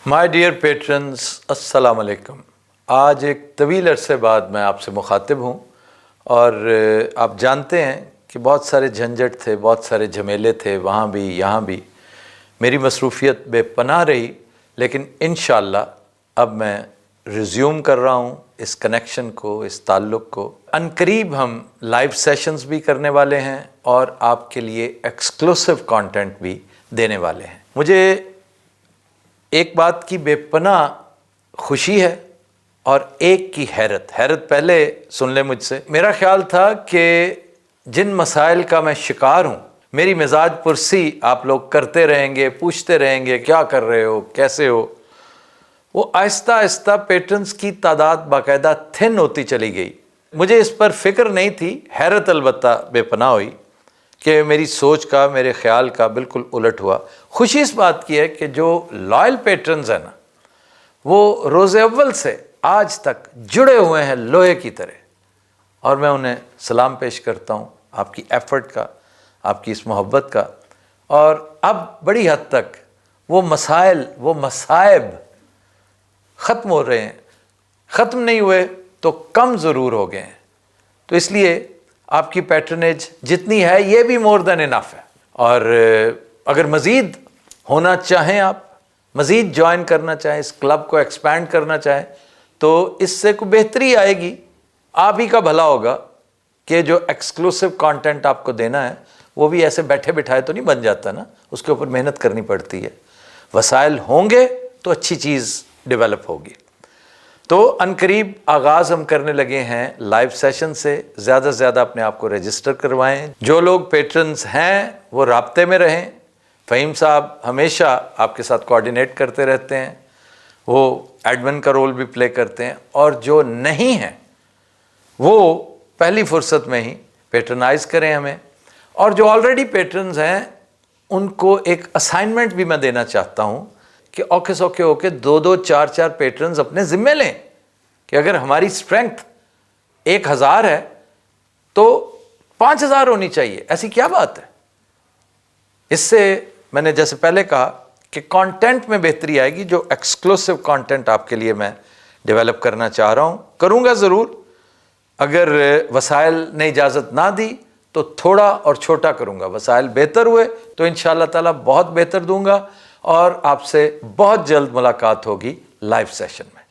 My dear patrons, अस्सलाम वालेकुम। आज एक तवील अरसे बाद मैं आपसे मुखातिब हूँ और आप जानते हैं कि बहुत सारे झंझट थे, बहुत सारे झमेले थे, वहाँ भी यहाँ भी। मेरी मसरूफ़ियत बेपनाह रही, लेकिन इंशाअल्लाह अब मैं रिज़्यूम कर रहा हूँ इस कनेक्शन को, इस ताल्लुक़ को। अनकरीब हम लाइव सेशंस भी करने वाले हैं और आपके लिए एक्सक्लूसिव कंटेंट भी देने वाले हैं। मुझे एक बात की बेपनाह खुशी है और एक की हैरत पहले सुन ले मुझसे। मेरा ख्याल था कि जिन मसाइल का मैं शिकार हूँ, मेरी मिजाज पुरसी आप लोग करते रहेंगे, पूछते रहेंगे क्या कर रहे हो, कैसे हो, वो आहिस्ता आहिस्ता पेट्रन्स की तादाद बाकायदा थिन होती चली गई। मुझे इस पर फ़िक्र नहीं थी, हैरत अलबत्ता बेपनाह हुई कि मेरी सोच का, मेरे ख़्याल का बिल्कुल उलट हुआ। खुशी इस बात की है कि जो लॉयल पेट्रन्स हैं ना, वो रोज़े अव्वल से आज तक जुड़े हुए हैं लोहे की तरह, और मैं उन्हें सलाम पेश करता हूँ आपकी एफ़र्ट का, आपकी इस मोहब्बत का। और अब बड़ी हद तक वो मसाइल, वो मसाइब ख़त्म हो रहे हैं। ख़त्म नहीं हुए तो कम ज़रूर हो गए हैं। तो इसलिए आपकी पैट्रनेज जितनी है ये भी मोर देन इनफ है। और अगर मज़ीद होना चाहें, आप मज़ीद ज्वाइन करना चाहें, इस क्लब को एक्सपैंड करना चाहें, तो इससे कोई बेहतरी आएगी, आप ही का भला होगा कि जो एक्सक्लूसिव कंटेंट आपको देना है वो भी ऐसे बैठे बिठाए तो नहीं बन जाता ना, उसके ऊपर मेहनत करनी पड़ती है। वसाइल होंगे तो अच्छी चीज़ डेवलप होगी। तो अनकरीब आगाज़ हम करने लगे हैं लाइव सेशन से। ज़्यादा से ज़्यादा अपने आप को रजिस्टर करवाएं। जो लोग पेट्रन्स हैं वो राब्ते में रहें। फ़हीम साहब हमेशा आपके साथ कोऑर्डिनेट करते रहते हैं, वो एडमिन का रोल भी प्ले करते हैं। और जो नहीं हैं वो पहली फुर्सत में ही पेट्रनाइज़ करें हमें। और जो ऑलरेडी पेट्रन्स हैं उनको एक असाइनमेंट भी मैं देना चाहता हूँ कि औखे सौखे होके 2-2, 4-4 पेट्रन्स अपने ज़िम्मे लें कि अगर हमारी स्ट्रेंथ 1000 है तो 5000 होनी चाहिए। ऐसी क्या बात है? इससे मैंने जैसे पहले कहा कि कंटेंट में बेहतरी आएगी। जो एक्सक्लूसिव कंटेंट आपके लिए मैं डेवलप करना चाह रहा हूँ, करूँगा ज़रूर। अगर वसाइल ने इजाज़त ना दी तो थोड़ा और छोटा करूँगा। वसाइल बेहतर हुए तो इंशाअल्लाह ताला बहुत बेहतर दूँगा और आपसे बहुत जल्द मुलाकात होगी लाइव सेशन में।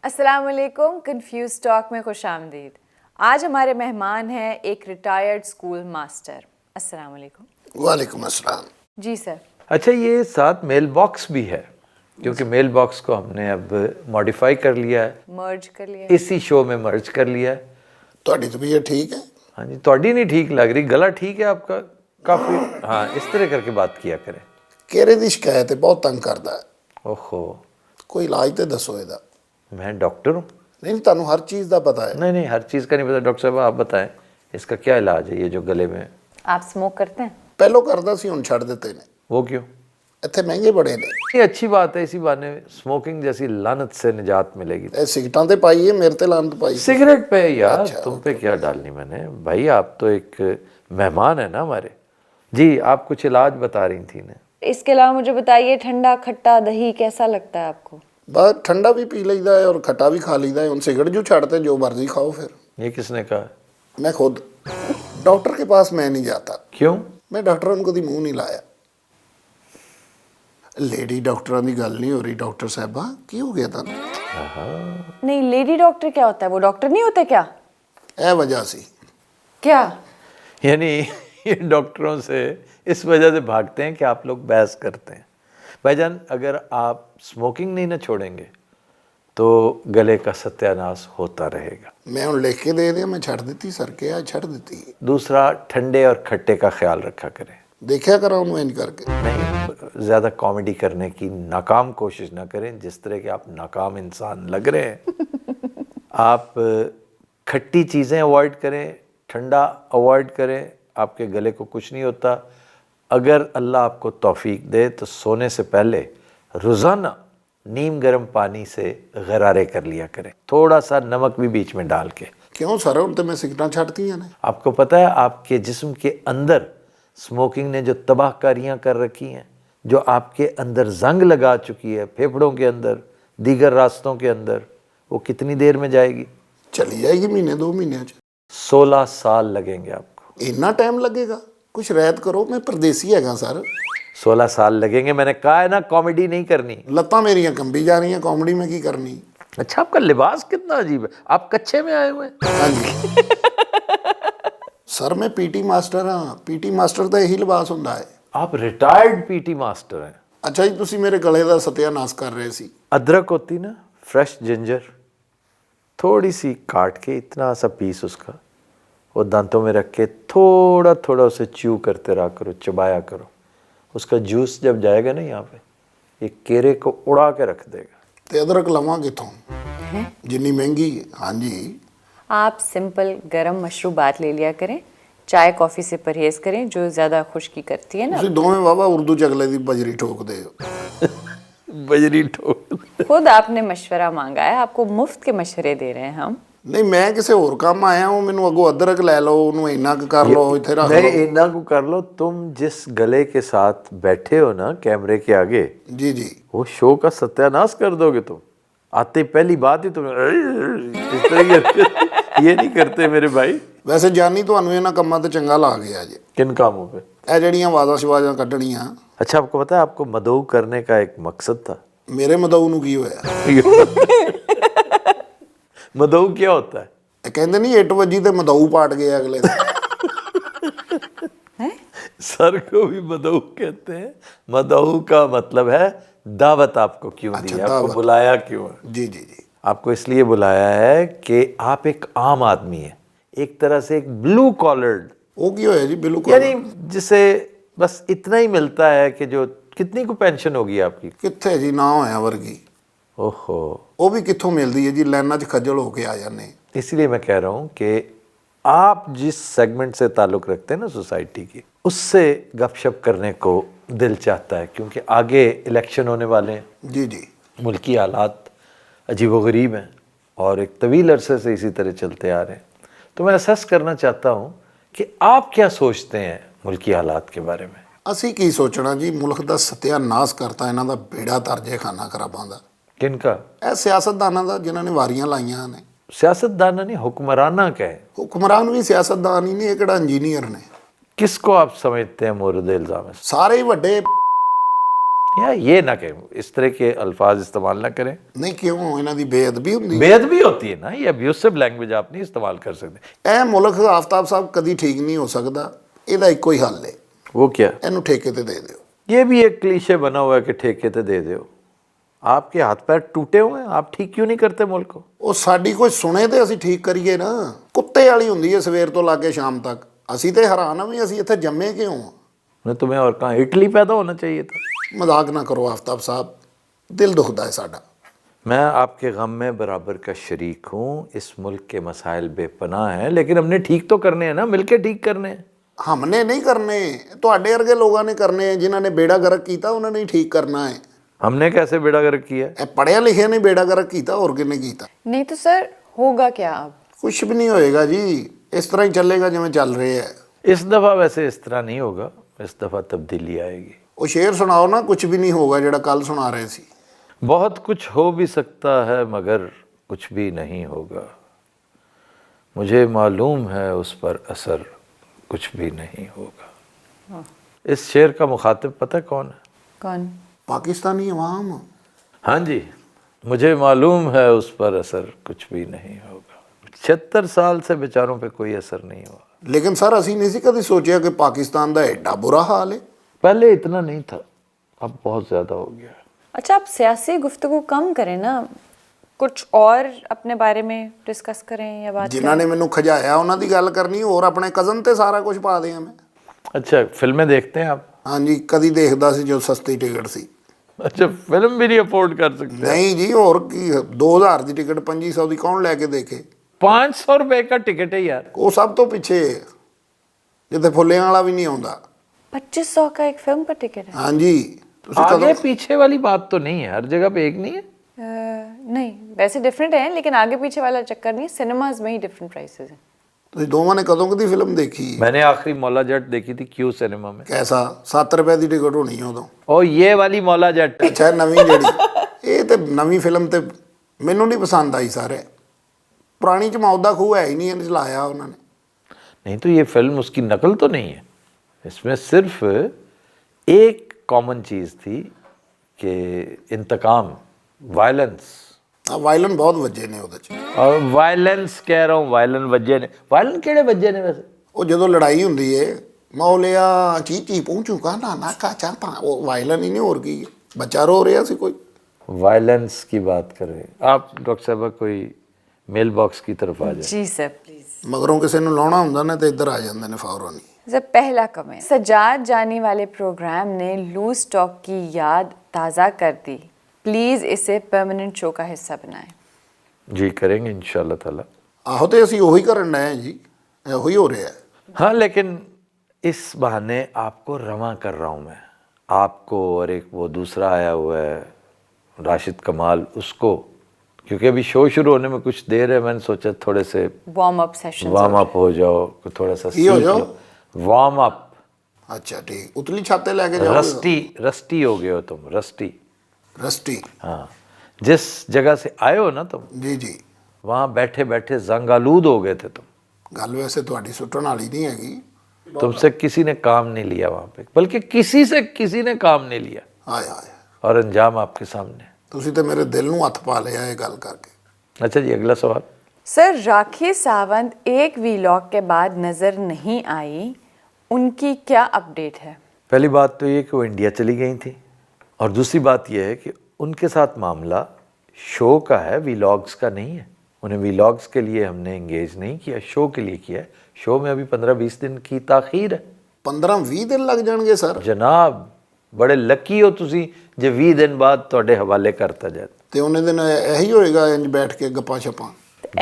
अस्सलाम वालेकुम, कन्फ्यूज टॉक में खुश आमदीद। आज हमारे मेहमान हैं एक रिटायर्ड स्कूल मास्टर। अस्सलाम वालेकुम। वालेकुम अस्सलाम। जी सर। अच्छा, ये साथ मेल बॉक्स भी है, क्योंकि मेल बॉक्स को हमने अब मॉडिफाई कर लिया है, मर्ज कर लिया, इसी शो में मर्ज कर लिया है। ਤੁਹਾਡੀ तबीयत ठीक है? हाँ जी, थोड़ी नहीं ठीक लग रही, गला ठीक है आपका काफ़ी। हाँ, इस तरह करके बात किया करें। केरे दी शिकायत है, बहुत तंग करता है। ओहो, कोई इलाज तो दसो ਇਹਦਾ। मैं डॉक्टर हूँ। नहीं ਤੁਹਾਨੂੰ हर चीज़ का पता है। नहीं, हर चीज़ का नहीं पता डॉक्टर साहब, आप बताएं इसका क्या इलाज है ये जो गले में। आप स्मोक करते हैं? ਪਹਿਲੋਂ ਕਰਦਾ ਸੀ, ਹੁਣ ਛੱਡ ਦਿੱਤੇ ਨੇ। वो क्यों? ਇੱਥੇ ਮਹਿੰਗੇ बड़े ने। ये अच्छी बात है, इसी बहाने स्मोकिंग जैसी लानत से निजात मिलेगी। ਇਹ सिगटां ते पाई है, मेरे ते लानत पाई। सिगरेट पे यार, अच्छा, तुम पे क्या डालनी मैंने भाई, आप तो एक मेहमान है ना हमारे। जी, आप कुछ इलाज बता रही थी ना। इसके अलावा मुझे बताइए, ठंडा खट्टा दही कैसा लगता है आपको? बस ठंडा भी पी लेता है और खट्टा भी खा लेता है। उन सिगरेट जो छाड़ते जो मर्जी खाओ। फिर ये किसने कहा? मैं खुद। डॉक्टर के पास मैं नहीं जाता। क्यों? मैं डॉक्टर को कभी मुँह नहीं लाया। लेडी डॉक्टर की गल नहीं हो रही। डॉक्टर साहबा की हो गया था? नहीं, लेडी डॉक्टर क्या होता है? वो डॉक्टर नहीं होते क्या? ए वजह सी। क्या यानी ये डॉक्टरों से इस वजह से भागते हैं कि आप लोग बहस करते हैं। भाईजान, अगर आप स्मोकिंग नहीं ना छोड़ेंगे तो गले का सत्यानाश होता रहेगा। मैं हूँ लिख के दे दिया, मैं छड़ दी सर के आ छड़ दी। दूसरा, ठंडे और खट्टे का ख्याल रखा करें। देखा करा उन्हें करके। नहीं, ज़्यादा कॉमेडी करने की नाकाम कोशिश ना करें, जिस तरह के आप नाकाम इंसान लग रहे हैं। आप खट्टी चीज़ें अवॉइड करें, ठंडा अवॉइड करें, आपके गले को कुछ नहीं होता। अगर अल्लाह आपको तौफीक दे तो सोने से पहले रोज़ाना नीम गर्म पानी से गरारे कर लिया करें, थोड़ा सा नमक भी बीच में डाल के। क्यों सर ਹੁਣ ਤੇ ਮੈਂ ਸਿਗਰਟਾਂ ਛੱਡਤੀਆਂ ਨੇ। आपको पता है आपके जिस्म के अंदर स्मोकिंग ने जो तबाहकारियां कर रखी हैं, जो आपके अंदर जंग लगा चुकी है, फेफड़ों के अंदर, दीगर रास्तों के अंदर, वो कितनी देर में जाएगी? ਚਲੀ ਜਾਏਗੀ ਮਹੀਨੇ 2 ਮਹੀਨਿਆਂ ਚ। 16 साल लगेंगे आपको। ਇੰਨਾ ਟਾਈਮ ਲੱਗੇਗਾ? ਕੁਛ ਰਹਿਤ ਕਰੋ, मैं परदेसी ਹੈਗਾ सर। 16 साल लगेंगे, मैंने कहा है ना कॉमेडी नहीं करनी। ਲੱਤਾਂ ਮੇਰੀਆਂ ਕੰਬੀ ਜਾ ਰਹੀਆਂ, ਕਾਮੇਡੀ ਮੈਂ ਕੀ ਕਰਨੀ। अच्छा, आपका लिबास कितना अजीब है, आप कच्चे में आए हुए हैं। ਹਾਂਜੀ ਸਰ ਮੈਂ ਪੀਟੀ ਮਾਸਟਰ ਹਾਂ। ਪੀਟੀ ਮਾਸਟਰ ਦਾ ਇਹੀ ਲਿਬਾਸ ਹੁੰਦਾ ਹੈ। आप रिटायर्ड पीटी मास्टर हैं। ਅੱਛਾ ਜੀ, ਤੁਸੀਂ ਮੇਰੇ ਗਲੇ ਦਾ ਸਤਿਆਨਾਸ਼ ਕਰ ਰਹੇ ਸੀ। अदरक होती ना, फ्रेश जिंजर, थोड़ी सी काट के इतना सा पीस उसका, वो दांतों में रख के थोड़ा थोड़ा उसे च्यू करते रहा करो, चबाया करो। उसका जूस जब जाएगा ना यहाँ पे, ये केरे को उड़ा के रख देगा। ਤੇ ਅਦਰਕ ਲਵਾਂ ਕਿੱਥੋਂ? ਜਿੰਨੀ ਮਹਿੰਗੀ। ਹਾਂਜੀ आप सिंपल गरम मशरूबात ले लिया करें, चाय कॉफ़ी से परहेज़ करें जो ज़्यादा खुश्की करती है ना। ਤੁਸੀਂ ਦੋਵੇਂ ਵਾਵਾ ਉਰਦੂ ਚਗਲੇ ਦੀ ਬਜਰੀ ਠੋਕਦੇ ਹੋ। बजरी ठोक। खुद आपने मशवरा मांगा है, आपको मुफ्त के मशवरे दे रहे हैं हम। ਨਹੀਂ ਮੈਂ ਕਿਸੇ ਹੋਰ ਕੰਮ ਆਇਆ ਹਾਂ, ਮੈਨੂੰ ਅੱਗੋਂ ਅਦਰਕ ਲੈ ਲਓ, ਉਹਨੂੰ ਇੰਨਾ ਕੁ ਕਰ ਲਓ, ਇੱਥੇ ਰੱਖ नहीं, ਲਓ। इतना को कर लो। तुम जिस गले के साथ बैठे हो ना कैमरे के आगे, जी जी वो शो का सत्यानाश कर दोगे तुम। आते पहली बात ही तुम इस तरह के ये नहीं करते मेरे भाई। ਵੈਸੇ ਜਾਨੀ ਤੁਹਾਨੂੰ ਇਹਨਾਂ ਕੰਮਾਂ ਤੇ ਚੰਗਾ ਲਾ ਗਿਆ ਜੇ। किन कामों पे? ਇਹ ਜਿਹੜੀਆਂ ਆਵਾਜ਼ਾਂ ਸ਼ਵਾਜ਼ਾਂ ਕੱਢਣੀਆਂ। अच्छा, आपको पता है आपको मदऊ करने का एक मकसद था। ਮੇਰੇ ਮਦਊ ਨੂੰ ਕੀ ਹੋਇਆ? मदऊ क्या होता है? ਇਹ ਕਹਿੰਦੇ ਨਹੀਂ ਇੱਟ ਵੱਜੀ ਤੇ ਮਦਊ ਪਾਟ ਗਿਆ ਅਗਲੇ ਦਿਨ। सर को भी मदऊ कहते हैं। मदऊ का मतलब है दावत आपको क्यों दी, अच्छा, आपको दावत। बुलाया क्यों है। जी जी जी आपको इसलिए बुलाया है कि आप एक आम आदमी हैं, एक तरह से एक ब्लू कॉलर्ड, ਉਹ ਕੀ ਹੋਇਆ ਜੀ? ਬਿਲਕੁਲ। यानी जिसे बस इतना ही मिलता है कि जो कितनी को पेंशन होगी आपकी। ਕਿੱਥੇ ਜੀ ਨਾ ਹੋਇਆ ਵਰਗੀ। ओहो, ਉਹ ਵੀ ਕਿੱਥੋਂ ਮਿਲਦੀ ਹੈ ਜੀ? ਲਾਈਨਾਂ 'ਚ ਖੱਜਲ ਹੋ ਕੇ ਆ ਜਾਂਦੇ। इसलिए मैं कह रहा हूँ कि आप जिस सेगमेंट से ताल्लुक़ रखते हैं ना सोसाइटी की, उससे गपशप करने को दिल चाहता है, क्योंकि आगे इलेक्शन होने वाले हैं, जी जी मुल्की हालात अजीबोगरीब हैं और एक तवील अरसे से इसी तरह चलते आ रहे हैं। तो मैं असेस करना चाहता हूँ कि आप क्या सोचते हैं मुल्की हालात के बारे में। ਅਸੀਂ ਕੀ ਸੋਚਣਾ ਜੀ? ਮੁਲਕ ਦਾ ਸਤਿਆਨਾਸ਼ ਕਰਤਾ ਇਹਨਾਂ ਦਾ ਬੇੜਾ ਤਰਜੇ ਖਾਨਾ ਖਰਾਬਾਂ ਦਾ। किनका? ਇਹ ਸਿਆਸਤਦਾਨਾਂ ਦਾ ਜਿਨ੍ਹਾਂ ਨੇ ਵਾਰੀਆਂ ਲਾਈਆਂ ਨੇ। सियासतदाना नहीं, हुक्मराना का है। ਹੁਕਮਰਾਨ ਵੀ ਸਿਆਸਤਦਾਨ ਹੀ ਨੇ, ਇਹ ਕਿਹੜਾ ਇੰਜੀਨੀਅਰ ਨੇ। किसको आप समझते हैं मोरद इल्ज़ाम है? ਸਾਰੇ ਹੀ ਵੱਡੇ। या ये ना कहें, इस तरह के अल्फाज इस्तेमाल ना करें। ਨਹੀਂ ਕਿਉਂ? ਇਹਨਾਂ ਦੀ ਬੇਅਦਬੀ ਹੁੰਦੀ। बेअदबी होती है ना, ये अब्यूसिव लैंग्वेज आप नहीं इस्तेमाल कर सकते। ਇਹ ਮੁਲਕ ਆਫਤਾਬ ਸਾਹਿਬ ਕਦੀ ਠੀਕ ਨਹੀਂ ਹੋ ਸਕਦਾ। ਇਹਦਾ ਇੱਕੋ ਹੀ ਹੱਲ ਹੈ, वो क्या? ਇਹਨੂੰ ਠੇਕੇ ਤੇ ਦੇ ਦਿਓ। ये भी एक क्लीशे बना हुआ है कि ठेके ते दे दो। आपके हाथ पैर टूटे हुए हैं, आप ठीक क्यों नहीं करते मुल्क को? ਉਹ ਸਾਡੀ ਕੋਈ ਸੁਣੇ ਤੇ ਅਸੀਂ ਠੀਕ ਕਰੀਏ ਨਾ। ਕੁੱਤੇ ਵਾਲੀ ਹੁੰਦੀ ਹੈ ਸਵੇਰ ਤੋਂ ਲਾ ਕੇ ਸ਼ਾਮ ਤੱਕ। ਅਸੀਂ ਤੇ ਹੈਰਾਨ ਆ ਵੀ ਅਸੀਂ ਇੱਥੇ ਜੰਮੇ ਕਿਉਂ ਆ। मैं तुम्हें और कहाँ, इटली पैदा होना चाहिए था। ਮਜ਼ਾਕ ਨਾ ਕਰੋ ਆਫਤਾਬ ਸਾਹਿਬ, ਦਿਲ ਦੁਖਦਾ ਹੈ ਸਾਡਾ। मैं आपके गम में बराबर का शरीक हूँ। इस मुल्क के मसाइल बेपनाह हैं, लेकिन हमने ठीक तो करने हैं ना, मिलके ठीक करने हैं। हमने नहीं करने, ਤੁਹਾਡੇ ਵਰਗੇ ਲੋਕਾਂ ਨੇ ਕਰਨੇ ਹੈ। ਜਿਨ੍ਹਾਂ ਨੇ ਬੇੜਾ ਗਰਕ ਕੀਤਾ ਉਹਨਾਂ ਨੇ ਹੀ ਠੀਕ ਕਰਨਾ ਹੈ। हमने कैसे बेड़ा गर्क किया? ਇਹ ਪੜ੍ਹਿਆ ਲਿਖਿਆ ਨੇ ਬੇੜਾ ਗਰਕ ਕੀਤਾ, ਹੋਰ ਕਿਹਨੇ ਕੀਤਾ? नहीं तो सर होगा क्या अब? ਕੁਛ ਵੀ ਨਹੀਂ ਹੋਏਗਾ ਜੀ। ਇਸ ਤਰ੍ਹਾਂ ਹੀ ਚੱਲੇਗਾ ਜਿਵੇਂ ਚੱਲ ਰਿਹਾ ਹੈ। इस दफ़ा वैसे इस तरह नहीं होगा, इस दफ़ा तब्दीली आएगी। ਉਹ ਸ਼ੇਰ ਸੁਣਾਓ ਨਾ, ਕੁਛ ਵੀ ਨਹੀਂ ਹੋਗਾ, ਜਿਹੜਾ ਕੱਲ ਸੁਣਾ ਰਹੇ ਸੀ। बहुत कुछ हो भी सकता है मगर कुछ भी नहीं होगा। मुझे मालूम है उस पर असर कुछ भी नहीं होगा। इस शेर का मुखातिब पता है कौन है? कौन? पाकिस्तानी अवाम। हाँ जी, मुझे मालूम है उस पर असर कुछ भी नहीं होगा। 76 साल से बेचारों पे कोई असर नहीं हुआ। लेकिन सर ਅਸੀਂ ਨਹੀਂ ਸੀ ਕਦੀ ਸੋਚਿਆ ਕਿ ਪਾਕਿस्तान ਦਾ ਐਡਾ बुरा हाल है। पहले इतना नहीं था, अब बहुत ज़्यादा हो गया है। अच्छा, आप सियासी गुफ्तगू कम करें ना, कुछ और अपने बारे में डिस्कस करें या बात ਜਿਨ੍ਹਾਂ ਨੇ ਮੈਨੂੰ ਖਜਾਇਆ ਉਹਨਾਂ ਦੀ ਗੱਲ ਕਰਨੀ, ਹੋਰ ਆਪਣੇ ਕਜ਼ਨ ਤੇ ਸਾਰਾ ਕੁਝ ਪਾ ਦਿਆਂ ਮੈਂ। अच्छा, फिल्में देखते हैं आप? ਹਾਂਜੀ, ਕਦੀ ਦੇਖਦਾ ਸੀ ਜੋ ਸਸਤੀ ਟਿਕਟ ਸੀ। अच्छा, फिल्म भी नहीं अफोर्ड कर सकते? ਨਹੀਂ ਜੀ, ਹੋਰ ਕੀ 2000 ਦੀ ਟਿਕਟ 2500 ਦੀ ਕੌਣ ਲੈ ਕੇ ਦੇਖੇ? 500 रुपए का टिकट है यार। ਉਹ ਸਭ ਤੋਂ ਪਿੱਛੇ ਜਿੱਥੇ ਫੁੱਲਿਆਂ ਵਾਲਾ ਵੀ ਨਹੀਂ ਆਉਂਦਾ। 2500 का एक फिल्म का टिकट है? ਹਾਂਜੀ, ਤੁਸੀਂ आगे ਕਦੋਂ? पीछे वाली बात तो नहीं है, हर जगह पे एक नहीं है। नहीं, वैसे डिफरेंट है लेकिन आगे पीछे वाला चक्कर नहीं, सिनेमाज में ही डिफरेंट प्राइसेस हैं। ਤੁਸੀਂ ਦੋਵਾਂ ਨੇ ਕਦੋਂ ਕਦੀ ਫਿਲਮ ਦੇਖੀ? मैंने आखिरी मौला जट देखी थी क्यू सिनेमा में। ਕੈਸਾ 7 ਰੁਪਏ ਦੀ ਟਿਕਟ ਹੋਣੀ ਆ ਉਦੋਂ। ओ ये वाली मौला जट। ਅੱਛਾ ਨਵੀਂ ਜਿਹੜੀ ਇਹ ਤੇ ਨਵੀਂ ਫਿਲਮ ਤੇ ਮੈਨੂੰ ਨਹੀਂ ਪਸੰਦ ਆਈ ਸਾਰੇ। ਪੁਰਾਣੀ ਚ ਮੌਦਾ ਖੂਹ ਹੈ ਹੀ ਨਹੀਂ, ਇਹਨੇ ਚਲਾਇਆ ਉਹਨਾਂ ਨੇ। नहीं तो ये फिल्म उसकी नकल तो नहीं है, इसमें सिर्फ एक कॉमन चीज़ थी कि इंतकाम, वायलेंस। ਵਾਇਲਨ ਬਹੁਤ ਵੱਜੇ ਨੇ ਉਹਦੇ ਚ। और वायलेंस कह रहा हूँ, वायलन वजे ने, वायलन केड़े वजे ने वैसे? ਉਹ ਜਦੋਂ ਲੜਾਈ ਹੁੰਦੀ ਏ ਮੌਲਿਆ ਚੀਚੀ ਪਹੁੰਚੂਗਾ ਨਾ ਨਾ ਕਾ ਚਾਹਤਾ, ਉਹ ਵਾਇਲਨ ਹੀ ਨਹੀਂ ਹੋਰ ਕੀ ਹੈ। ਬੱਚਾ ਰੋ ਰਿਹਾ ਸੀ ਕੋਈ। वायलेंस की बात करें आप डॉक्टर साहब, कोई मेल बॉक्स की तरफ आ जाए। जी सर प्लीज। ਮਗਰੋਂ ਕਿਸੇ ਨੂੰ ਲਾਉਣਾ ਹੁੰਦਾ ਨਾ ਤੇ ਇੱਧਰ ਆ ਜਾਂਦੇ ਨੇ ਫੌਰਨ ਹੀ। सर पहला कमेंट, सजाद जानी वाले प्रोग्राम ने लूज स्टॉक की याद ताज़ा कर दी, प्लीज़ इसे परमानेंट शो का हिस्सा बनाएं। जी करेंगे इंशाल्लाह ताला। ਆਹੋ ਤੇ ਅਸੀਂ ਉਹੀ ਕਰਨ ਡਏ ਜੀ, ਇਹੋ ਹੀ ਹੋ ਰਿਹਾ ਹੈ। हाँ लेकिन इस बहाने आपको रवां कर रहा हूँ मैं, आपको और एक वो दूसरा आया हुआ है राशिद कमाल, उसको, क्योंकि अभी शो शुरू होने में कुछ देर है, मैंने सोचा थोड़े से warm up session. Warm up हो जाओ, थोड़ा सा ये हो सीख जाओ। लो। Warm up. ਅੱਛਾ ਠੀਕ, ਉਤਲੀ ਛੱਤ ਤੇ ਲੈ ਕੇ ਜਾਓ। रस्टी रस्टी हो गए हो तुम, रस्टी। ਰਸਟੀ। हाँ, जिस जगह से आए हो ना तुम, ਜੀ जी, वहाँ बैठे बैठे जंगालूद हो गए थे तुम। ਗੱਲ वैसे ਤੁਹਾਡੀ ਸੁੱਟਣ ਵਾਲੀ ਨਹੀਂ ਹੈਗੀ। तुमसे किसी ने काम नहीं लिया वहाँ पे, बल्कि किसी से किसी ने काम नहीं लिया, ਹਾਏ ਹਾਏ, और अंजाम आपके सामने। ਤੁਸੀਂ ਤੇ ਮੇਰੇ ਦਿਲ ਨੂੰ ਹੱਥ ਪਾ ਲਿਆ ਇਹ ਗੱਲ ਕਰਕੇ। अच्छा जी, अगला सवाल। सर राखी सावंत एक वीलॉग के बाद नज़र नहीं आई, उनकी क्या अपडेट है? पहली बात तो ये कि वो इंडिया चली गई थी, और दूसरी बात ये है कि उनके साथ मामला शो का है, वीलॉग्स का नहीं है। उन्हें वीलॉग्स के लिए हमने एंगेज नहीं किया, शो के लिए किया है। शो में अभी 15-20 दिन की ताख़ीर है। 15-20 ਦਿਨ ਲੱਗ ਜਾਣਗੇ ਸਰ। जनाब बड़े लकी हो तुसी जे 20 दिन बाद ਤੁਹਾਡੇ ਹਵਾਲੇ ਕਰਤਾ ਜਾਏ। ਤੇ ਉਹਨੇ ਦਿਨ ਇਹੀ ਹੋਏਗਾ ਇੰਜ ਬੈਠ ਕੇ ਗੱਪਾਂ ਛਪਾਂ।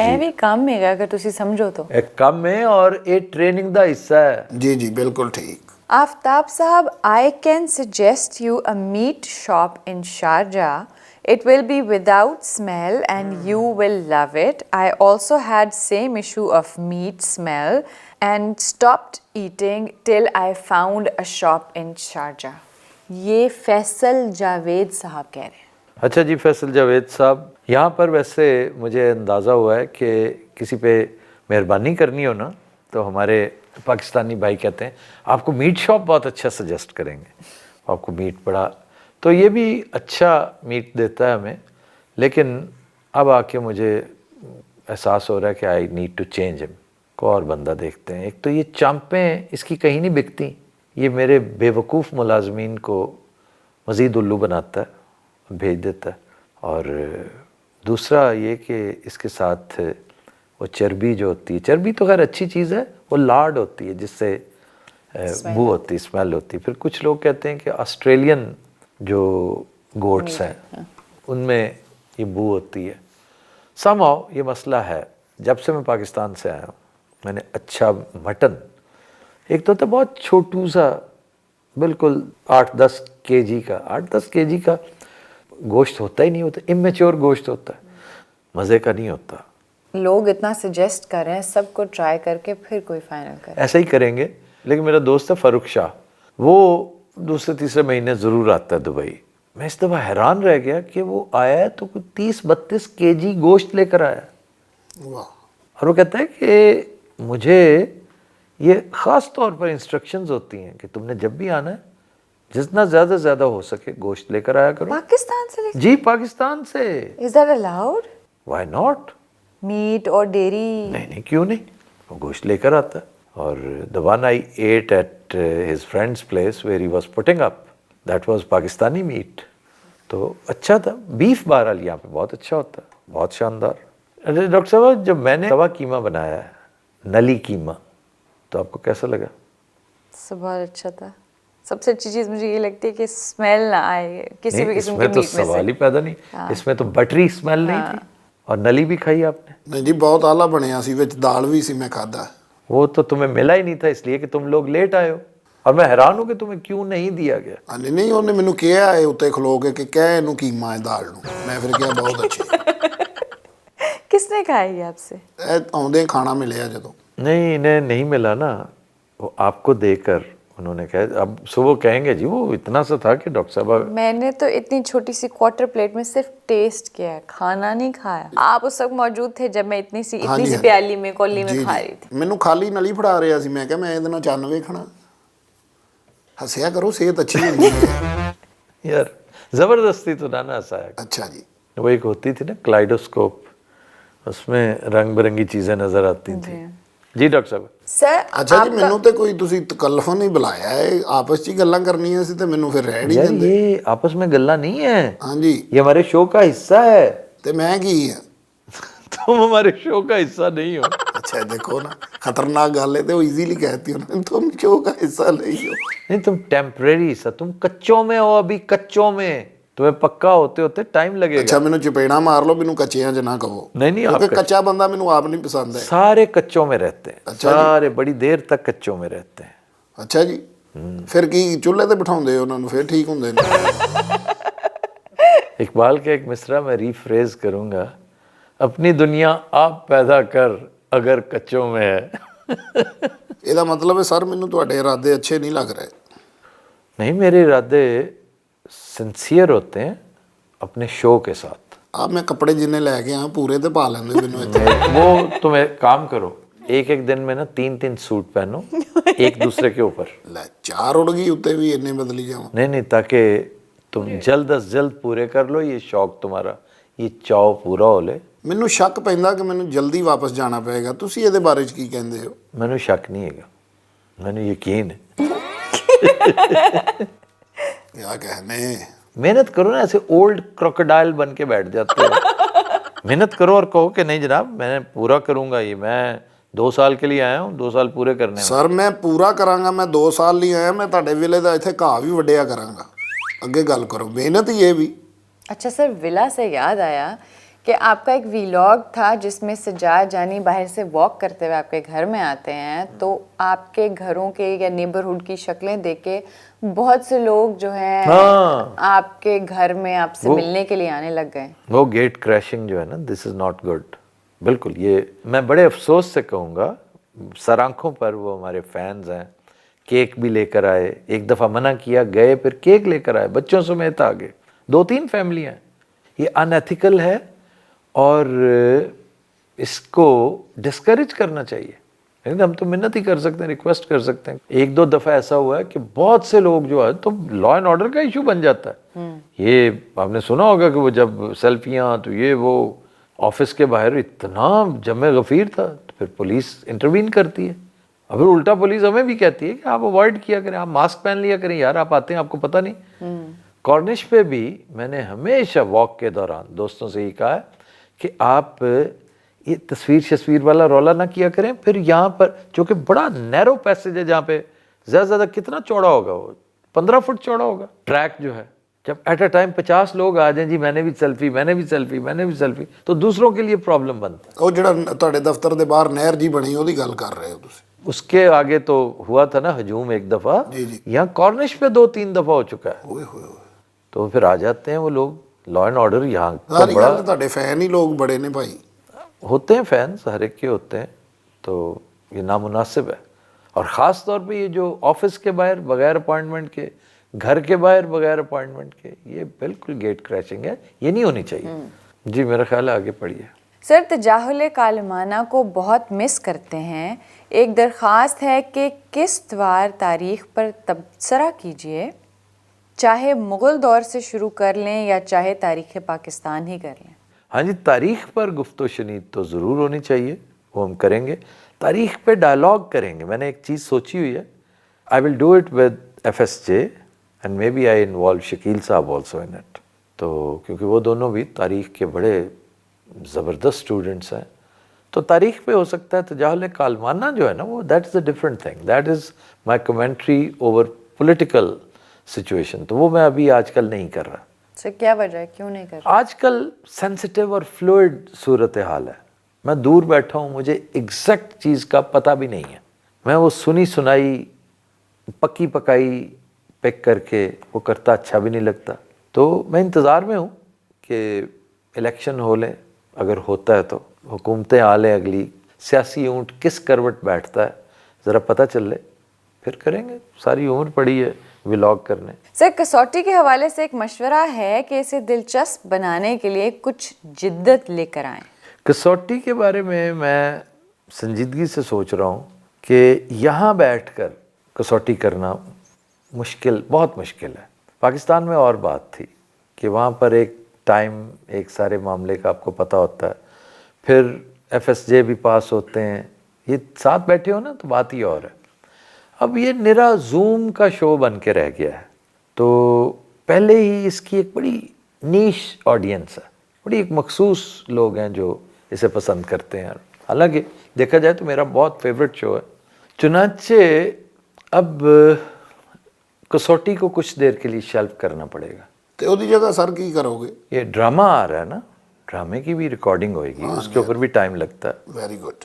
ਇਹ ਵੀ ਕੰਮ ਹੈਗਾ ਅਗਰ ਤੁਸੀਂ ਸਮਝੋ तो। एक कम है और ये ट्रेनिंग का हिस्सा है। ਜੀ ਜੀ ਬਿਲਕੁਲ ਠੀਕ। आफ्ताब साहब, I can suggest you a meat shop in Sharjah. It will be without smell and you will love it. I also had same issue of meat smell and stopped eating till I found a shop in Sharjah. ये फैसल जावेद साहब कह रहे हैं। अच्छा जी, फैसल जावेद साहब, यहाँ पर वैसे मुझे अंदाज़ा हुआ है कि किसी पे मेहरबानी करनी हो ना तो हमारे पाकिस्तानी भाई कहते हैं आपको मीट शॉप बहुत अच्छा सजेस्ट करेंगे, आपको मीट बड़ा, तो ये भी अच्छा मीट देता है हमें। लेकिन अब आके मुझे एहसास हो रहा है कि I need to change him. को और बंदा देखते हैं। एक तो ये चांपें इसकी कहीं नहीं बिकती, ये मेरे बेवकूफ़ मुलाजमीन को मज़ीद उल्लू बनाता है, भेज देता है। और दूसरा ये कि इसके साथ वो चर्बी जो होती है, चर्बी तो खैर अच्छी चीज़ है, वो लाड होती है जिससे बू होती है, स्मेल होती है। फिर कुछ लोग कहते हैं कि ऑस्ट्रेलियन जो गोट्स हैं उनमें ये बू होती है। समहाउ ये मसला है। जब से मैं पाकिस्तान से आया हूँ मैंने अच्छा मटन, एक तो बहुत छोटू सा बिल्कुल 8-10 केजी का, 8-10 केजी का गोश्त होता ही नहीं, होता इमेच्योर गोश्त होता है, मज़े का नहीं होता। लोग इतना सजेस्ट कर रहे हैं, सबको ट्राई करके फिर कोई फाइनल करें। ऐसा ही करेंगे। लेकिन मेरा दोस्त है फ़ारूक शाह, वो दूसरे-तीसरे महीने ज़रूर आता है दुबई। मैं इस दफ़ा हैरान रह गया कि वो आया है तो कोई 30-32 केजी गोश्त लेकर आया, वाह। और वो कहता है कि मुझे ये ख़ास तौर पर इंस्ट्रक्शंस होती हैं कि तुमने जब भी आना है जितना ज़्यादा से ज़्यादा हो सके गोश्त लेकर आया करो। पाकिस्तान से लेकर? जी पाकिस्तान से। Is that allowed? Why not? Meat और डेयरी? नहीं क्यों नहीं, वो गोश्त लेकर आता है। और the one I ate at his friend's place where he was putting up, that was Pakistani meat, तो अच्छा था। बीफ बहरहाल यहाँ पे बहुत अच्छा होता है, बहुत शानदार। अरे डॉक्टर साहब, जब मैंने तवा कीमा बनाया है, नली कीमा, तो आपको कैसा लगा? सब बहुत अच्छा था। सबसे अच्छी चीज़ मुझे ये लगती है कि स्मेल ना आए किसी भी किस्म के इसमें तो मीट में सवाल ही से। पैदा नहीं। इसमें तो बटरी स्मेल नहीं थी। और नली भी खाई आपने? ਨਹੀਂ ਜੀ ਬਹੁਤ ਆਲਾ ਬਣਿਆ ਸੀ, ਵਿੱਚ ਦਾਲ ਵੀ ਸੀ, ਮੈਂ ਖਾਦਾ। वो तो तुम्हें मिला ही नहीं था इसलिए कि तुम लोग लेट आए हो। और मैं हैरान हूं कि तुम्हें क्यों नहीं दिया गया। ਹਾਂਜੀ ਨਹੀਂ ਉਹਨੇ ਮੈਨੂੰ ਕਿਹਾ ਹੈ ਉੱਤੇ ਖਲੋ ਕੇ ਕਿ ਕਹਿ ਇਹਨੂੰ ਕੀਮਾ ਹੈ ਦਾਲ ਨੂੰ, ਮੈਂ ਫਿਰ ਕਿਹਾ ਬਹੁਤ ਅੱਛੇ। किसने खाई है आपसे? ਇਹ ਆਉਂਦੇ ਖਾਣਾ ਮਿਲਿਆ ਜਦੋਂ। नहीं, इन्हें नहीं मिला ना, वो आपको देकर उन्होंने कहा, अब सुबह कहेंगे जी वो इतना सा था कि डॉक्टर साहब। मैंने तो इतनी छोटी सी क्वार्टर प्लेट में सिर्फ टेस्ट किया है, खाना नहीं खाया। आप उस वक्त मौजूद थे जब मैं इतनी सी हाँ जी, हाँ। प्याली में कौली में ਜੀ, खा ਜੀ। रही थी। ਮੈਨੂੰ ਖਾਲੀ ਨਲੀ ਫੜਾ ਰਿਹਾ ਸੀ, ਮੈਂ ਕਿਹਾ ਮੈਂ ਇਹਦੇ ਨਾਲ ਚੰਨ ਵੇਖਣਾ। ਹੱਸਿਆ ਕਰੋ, ਸਿਹਤ ਅੱਛੀ ਹੁੰਦੀ ਹੈ। यार जबरदस्ती तो ना हंसाया। ਅੱਛਾ ਜੀ। वो एक होती थी ना क्लाइडोस्कोप, उसमें रंग बिरंगी चीजें नजर आती थी। जी डॉक्टर साहब। सर ਅੱਛਾ ਜੀ, ਮੈਨੂੰ ਤੇ ਕੋਈ ਤੁਸੀਂ ਤਕੱਲਫ ਨਹੀਂ ਬੁਲਾਇਆ ਹੈ, ਆਪਸ 'ਚ ਹੀ ਗੱਲਾਂ ਕਰਨੀਆਂ ਸੀ ਤੇ ਮੈਨੂੰ ਫਿਰ ਰਹਿਣ ਹੀ यार ਦਿੰਦੇ। ये आपस में गल्ला नहीं है, ਹਾਂਜੀ, ये हमारे शो का हिस्सा है। ਤੇ मैं ਕੀ ਆ? तुम हमारे शो का हिस्सा नहीं हो। अच्छा देखो ना, खतरनाक गल है, तो इजीली कहती हो ना, तुम शो का हिस्सा नहीं हो। नहीं, तुम टेम्परेरी हिस्सा, तुम कच्चों में हो, अभी कच्चों में, तुम्हें पक्का होते होते टाइम लगेगा। अच्छा मैनू चपेड़ा मार लो, मैनू कच्चियां च ना कहो। नहीं, आप क्योंकि कच्चा बंदा मैनू आप नहीं पसंद है। सारे कच्चों में रहते हैं। अच्छा जी। सारे बड़ी देर तक कच्चों में रहते हैं। अच्छा जी, फिर की चूल्हे ते बिठाउंदे हो उन्हां नू, फिर ठीक हुंदे ने। इकबाल के एक मिसरा मैं रीफ्रेज करूंगा, अपनी दुनिया आप पैदा कर अगर कच्चों में है। ਇਹਦਾ मतलब है सर मैनू तुहाडे इरादे अच्छे नहीं लग रहे। नहीं, मेरे इरादे सिंसियर होते हैं अपने शो के साथ। आप मैं कपड़े जिन्ने लैके आया पूरे ते पा लेंदे मैनू इत्थे। वो तुम एक काम करो, एक एक दिन में ना 3-3 सूट पहनो एक दूसरे के ऊपर। ਲੈ ਚਾਰ ਉੜ ਗਈ ਉੱਤੇ ਵੀ ਇੰਨੇ ਬਦਲੀ ਜਾਵਾਂ। नहीं नहीं, ताकि तुम जल्द अज जल्द पूरे कर लो ये शौक तुम्हारा, ये चाव पूरा हो ले। ਮੈਨੂੰ ਸ਼ੱਕ ਪੈਂਦਾ ਕਿ ਮੈਨੂੰ ਜਲਦੀ ਵਾਪਸ ਜਾਣਾ ਪਏਗਾ, ਤੁਸੀਂ ਇਹਦੇ ਬਾਰੇ ਚ ਕੀ ਕਹਿੰਦੇ ਹੋ? मैंने शक नहीं है, मैंने यकीन है। क्या कहने। मेहनत करो ना, ऐसे ओल्ड क्रोकोडाइल बन के बैठ जाते हो। मेहनत करो और कहो कि नहीं जनाब मैं पूरा करूंगा, ये मैं 2 साल के लिए आया हूँ, 2 साल पूरे करने हैं। ਸਰ ਮੈਂ ਪੂਰਾ ਕਰਾਂਗਾ, ਮੈਂ 2 ਸਾਲ ਲਈ ਆਇਆ, ਮੈਂ ਤੁਹਾਡੇ ਵੇਲੇ ਦਾ ਇੱਥੇ ਘਾਹ ਵੀ ਵੱਢਿਆ ਕਰਾਂਗਾ। ਅੱਗੇ ਗੱਲ ਕਰੋ, ਮਿਹਨਤ ਹੀ ਇਹ ਵੀ। अच्छा सर, विला से याद आया कि आपका एक वीलॉग था जिसमें सजाद जानी बाहर से वॉक करते हुए आपके घर में आते हैं, तो आपके घरों के या नेबरहुड की शक्लें देख के बहुत से लोग जो हैं हाँ। आपके घर में आपसे मिलने के लिए आने लग गए। वो गेट क्रैशिंग जो है ना, दिस इज़ नॉट गुड। बिल्कुल, ये मैं बड़े अफसोस से कहूँगा, सर आँखों पर वो हमारे फैंस हैं, केक भी लेकर आए, एक दफ़ा मना किया, गए, फिर केक लेकर आए, बच्चों समेत आ गए, 2-3 फैमिलियाँ। ये अनएथिकल है और इसको डिस्करेज करना चाहिए। नहीं, हम तो मिन्नत ही कर सकते हैं, रिक्वेस्ट कर सकते हैं। 1-2 दफ़ा ऐसा हुआ है कि बहुत से लोग जो है तो लॉ एंड ऑर्डर का इशू बन जाता है। ये आपने सुना होगा कि वो जब सेल्फियाँ तो ये वो ऑफिस के बाहर इतना जमे गफीर था, तो फिर पुलिस इंटरवीन करती है। और फिर उल्टा पुलिस हमें भी कहती है कि आप अवॉइड किया करें, आप मास्क पहन लिया करें, यार आप आते हैं आपको पता नहीं। कॉर्निश पे भी मैंने हमेशा वॉक के दौरान दोस्तों से ही कहा है कि आप ये तस्वीर वाला रौला ना किया करें। फिर यहाँ पर जो कि बड़ा नैरो पैसेज है, जहाँ पे ज़्यादा कितना चौड़ा होगा, वो 15 फुट चौड़ा होगा ट्रैक जो है। जब एट अ टाइम 50 लोग आ जाएं, जी मैंने भी सेल्फी, मैंने भी सेल्फी, मैंने भी सेल्फी, तो दूसरों के लिए प्रॉब्लम बनता है। ਉਹ ਜਿਹੜਾ ਤੁਹਾਡੇ ਦਫ਼ਤਰ ਦੇ ਬਾਹਰ ਨਹਿਰ ਜੀ ਬਣੀ ਉਹਦੀ ਗੱਲ ਕਰ ਰਹੇ ਹੋ ਤੁਸੀਂ? उसके आगे तो हुआ था ना हजूम एक दफ़ा, जी, जी। यहाँ कॉर्निश पे 2-3 दफ़ा हो चुका है। ਓਏ ਹੋਏ ਹੋਏ, तो फिर आ जाते हैं वो लोग, लॉ एंड ऑर्डर यहाँ तो ਸਾਰੀ बड़ा ਗੱਲ ਤੁਹਾਡੇ ਫੈਨ ਹੀ ਲੋग बड़े ने भाई। होते हैं, फैंस हर एक के होते हैं, तो ये नामुनासिब है। और ख़ास तौर पे ये जो ऑफिस के बाहर बगैर अपॉइंटमेंट के, घर के बाहर बगैर अपॉइंटमेंट के, ये बिल्कुल गेट क्रैशिंग है, ये नहीं होनी चाहिए। जी मेरा ख्याल है आगे पढ़िए। सर, तजाहुल कालमाना को बहुत मिस करते हैं। एक दरख्वास्त है कि किस्तवार तारीख पर तबसरा कीजिए, चाहे मुग़ल दौर से शुरू कर लें या चाहे तारीख़ पाकिस्तान ही कर लें। हाँ जी, तारीख़ पर गुफ्तो शनीद तो ज़रूर होनी चाहिए, वो हम करेंगे। तारीख़ पे डायलॉग करेंगे। मैंने एक चीज़ सोची हुई है, I will do it with FSJ and maybe I involve Shakeel sahab also in it. तो क्योंकि वो दोनों भी तारीख़ के बड़े ज़बरदस्त स्टूडेंट्स हैं, तो तारीख़ पे हो सकता है तजाहुल कालमाना जो है ना, वो that is a different thing, that is my commentary over political situation. तो वो मैं अभी आजकल नहीं कर रहा। सर क्या वजह है, क्यों नहीं कर रहे? आजकल सेंसिटिव और फ्लूइड सूरत हाल है। मैं दूर बैठा हूँ, मुझे एग्जैक्ट चीज़ का पता भी नहीं है। मैं वो सुनी सुनाई पक्की पकाई पिक करके वो करता अच्छा भी नहीं लगता। तो मैं इंतज़ार में हूँ कि इलेक्शन हो ले, अगर होता है तो हुकूमतें आ लें, अगली सियासी ऊँट किस करवट बैठता है ज़रा पता चल ले, फिर करेंगे। सारी उम्र पड़ी है व्लॉग करने। सर, कसौटी के हवाले से एक मशवरा है कि इसे दिलचस्प बनाने के लिए कुछ जिद्दत लेकर आएं। कसौटी के बारे में मैं संजीदगी से सोच रहा हूँ कि यहाँ बैठकर कसौटी करना मुश्किल, बहुत मुश्किल है। पाकिस्तान में और बात थी कि वहाँ पर एक टाइम, एक सारे मामले का आपको पता होता है, फिर FSJ भी पास होते हैं, ये साथ बैठे हो ना तो बात ही और है। अब ये निरा जूम का शो बन के रह गया है। तो पहले ही इसकी एक बड़ी नीश ऑडियंस है, बड़ी एक मखसूस लोग हैं जो इसे पसंद करते हैं। हालांकि देखा जाए तो मेरा बहुत फेवरेट शो है। चुनाचे अब कसौटी को कुछ देर के लिए शेल्फ करना पड़ेगा। तो ਉਹਦੀ जगह सर की करोगे? ये ड्रामा आ रहा है ना, ड्रामे की भी रिकॉर्डिंग होएगी, उसके ऊपर भी टाइम लगता है। Very good.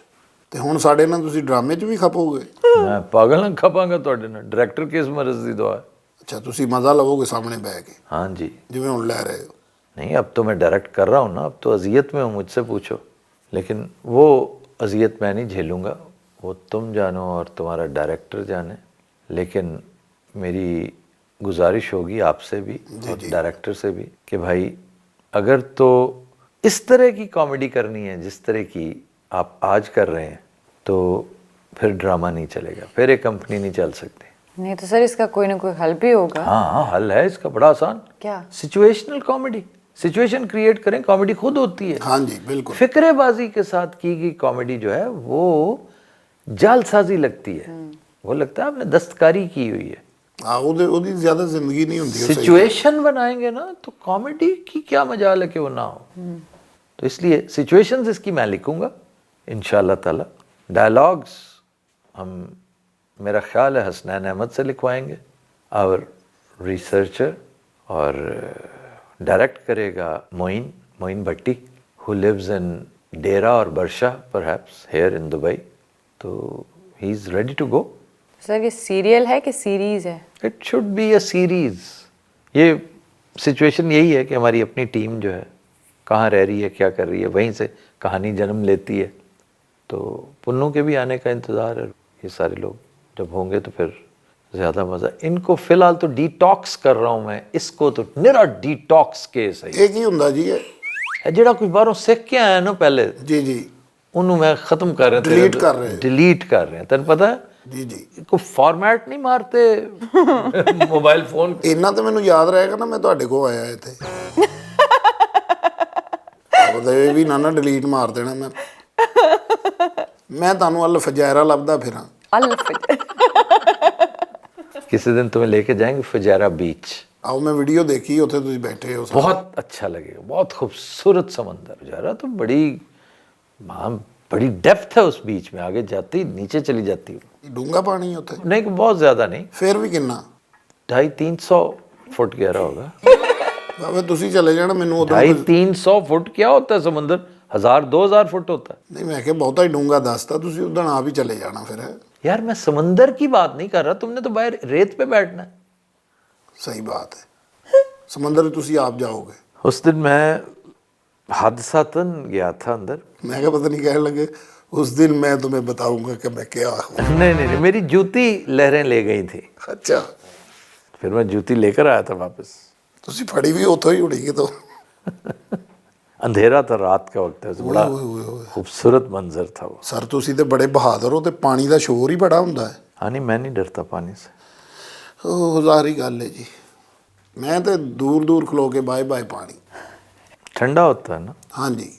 ਤੇ ਹੁਣ ਸਾਡੇ ਨਾਲ ਤੁਸੀਂ ਡਰਾਮੇ 'ਚ ਵੀ ਖਪੋਗੇ? मैं पागल ना खपांगा ਤੁਹਾਡੇ ਨਾਲ, डायरेक्टर किस मर्ज ਦੀ दुआ है। ਅੱਛਾ, ਤੁਸੀਂ ਮਜ਼ਾ ਲਵੋਗੇ ਸਾਹਮਣੇ ਬਹਿ ਕੇ हाँ जी। ਜਿਵੇਂ ਹੁਣ ਲੈ ਰਹੇ ਹੋ? नहीं, अब तो मैं डायरेक्ट कर रहा हूँ ना, अब तो अजियत में हूँ, मुझसे पूछो। लेकिन वो अजियत मैं नहीं झेलूँगा, वो तुम जानो और तुम्हारा डायरेक्टर जाने। लेकिन मेरी गुजारिश होगी आपसे भी और डायरेक्टर से भी कि भाई अगर तो इस तरह की कॉमेडी करनी है जिस तरह की आप आज कर रहे हैं, तो फिर ड्रामा नहीं चलेगा, फिर एक कंपनी नहीं चल सकती। नहीं तो सर, इसका कोई ना कोई हल भी होगा। हाँ, हल है इसका बड़ा आसान। क्या? सिचुएशनल कॉमेडी, सिचुएशन क्रिएट करें, कॉमेडी खुद होती है। हाँ जी, बिल्कुल। फिक्रेबाजी के साथ की गई कॉमेडी जो है वो जालसाजी लगती है, वो लगता है आपने दस्तकारी की हुई है। हाँ, ਉਹਦੀ ਜ਼ਿਆਦਾ ਜ਼ਿੰਦਗੀ ਨਹੀਂ ਹੁੰਦੀ। सिचुएशन बनाएंगे ना तो कॉमेडी की क्या मजाल है कि वो ना हो। तो इसलिए सिचुएशंस इसकी मैं लिखूंगा इंशाल्लाह ताला। डायलॉग्स हम, मेरा ख्याल है हसनैन अहमद से लिखवाएंगे, और रिसर्चर और डायरेक्ट करेगा Moin Bhatti, who lives in Deira और Barsha perhaps here in Dubai. तो he is ready to go. Sir, ये सीरियल है कि सीरीज है? It should be a series. ये सिचुएशन यही है कि हमारी अपनी टीम जो है कहाँ रह रही है, क्या कर रही है, वहीं से कहानी जन्म लेती है। तो पुन्नू के भी आने का इंतज़ार है। ये सारे लोग जब होंगे तो फिर ज़्यादा मज़ा। इनको फ़िलहाल तो डिटॉक्स कर रहा हूँ मैं, इसको तो निरा डिटॉक्स केस है। ਇਹ ਕੀ ਹੁੰਦਾ ਜੀ? है ਜਿਹੜਾ कोई बाहरों सीख के आया ना पहले, जी जी, ਉਹਨੂੰ मैं ख़त्म कर रहे हैं, डिलीट कर रहे हैं। डिलीट कर रहे हैं। तेन पता है जी जी, को फॉर्मेट नहीं मारते मोबाइल फोन। ਇੰਨਾ ਤਾਂ ਮੈਨੂੰ ਯਾਦ ਰਹੇਗਾ ਨਾ, ਮੈਂ ਤੁਹਾਡੇ ਕੋਲ ਆਇਆ ਇੱਥੇ। ਉਹਦੇ ਵੀ ਨਾ ਡਿਲੀਟ ਮਾਰ ਦੇਣਾ ਮੈਂ ਤੁਹਾਨੂੰ ਅਲ ਫਜਾਇਰਾ ਲੱਭਦਾ ਫਿਰਾਂ। किसी दिन तुम्हें लेके जाएंगे फजारा बीच। आओ, मैं वीडियो देखी, ਉੱਥੇ ਤੁਸੀਂ ਬੈਠੇ ਹੋ। बहुत अच्छा लगेगा, बहुत खूबसूरत समंदर। फजारा तो बड़ी, वहाँ बड़ी डेप्थ है उस बीच में, आगे जाती नीचे चली जाती है। ਡੂੰਘਾ ਪਾਣੀ ਉੱਥੇ? नहीं, बहुत ज़्यादा नहीं, ਫਿਰ ਵੀ ਕਿੰਨਾ? 250-300 फुट गहरा होगा। ਬਾਬਾ ਤੁਸੀਂ चले जाना, ਮੈਨੂੰ ਉਦੋਂ 250-300 फुट क्या होता है समंदर? 1000-2000 फुट होता है। ਨਹੀਂ, ਮੈਂ ਕਿਹਾ ਬਹੁਤਾ ਹੀ ਡੂੰਘਾ ਦੱਸਤਾ, ਤੁਸੀਂ ਉਦੋਂ ਆਪ ਹੀ ਚਲੇ ਜਾਣਾ ਫਿਰ। यार मैं समंदर की बात नहीं कर रहा, तुमने तो बाहर रेत पे बैठना है। सही बात है, समंदर में ਤੁਸੀਂ ਆਪ जाओगे। उस दिन मैं हादसातन गया था अंदर। मैं क्या पता नहीं कहने लगे उस दिन मैं तुम्हें बताऊंगा कि मैं क्या हूँ। नहीं, मेरी जूती लहरें ले गई थी। अच्छा, फिर मैं जूती लेकर आया था वापस। ਤੁਸੀਂ ਫੜੀ ਵੀ ਉੱਥੋਂ ਹੀ ਉੜੀ तो। अंधेरा था, रात का वक्त है, बड़ा खूबसूरत मंजर था वो। सर ਤੁਸੀਂ ਤੇ ਬੜੇ ਬਹਾਦਰ ਹੋ, ਤੇ ਪਾਣੀ ਦਾ ਸ਼ੋਰ ਹੀ ਬੜਾ ਹੁੰਦਾ ਹੈ। हाँ नहीं, मैं नहीं डरता पानी से। ਉਹ ਜ਼ਾਹਰੀ ਗੱਲ ਹੈ ਜੀ, मैं तो दूर दूर खलो के बाय बाय पानी। ठंडा होता है ना। हाँ जी।